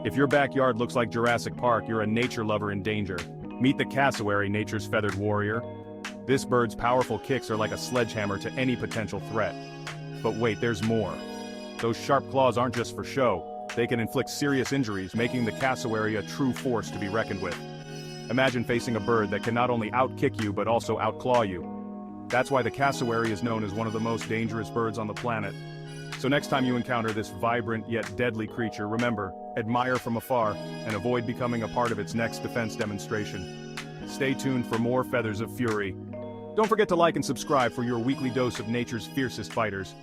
If your backyard looks like Jurassic Park, you're a nature lover in danger. Meet the cassowary, nature's feathered warrior. This bird's powerful kicks are like a sledgehammer to any potential threat. But wait, there's more. Those sharp claws aren't just for show. They can inflict serious injuries, making the cassowary a true force to be reckoned with. Imagine facing a bird that can not only out-kick you but also out-claw you. That's why the cassowary is known as one of the most dangerous birds on the planet. So next time you encounter this vibrant yet deadly creature, remember, admire from afar and avoid becoming a part of its next defense demonstration. Stay tuned for more Feathers of Fury. Don't forget to like and subscribe for your weekly dose of nature's fiercest fighters.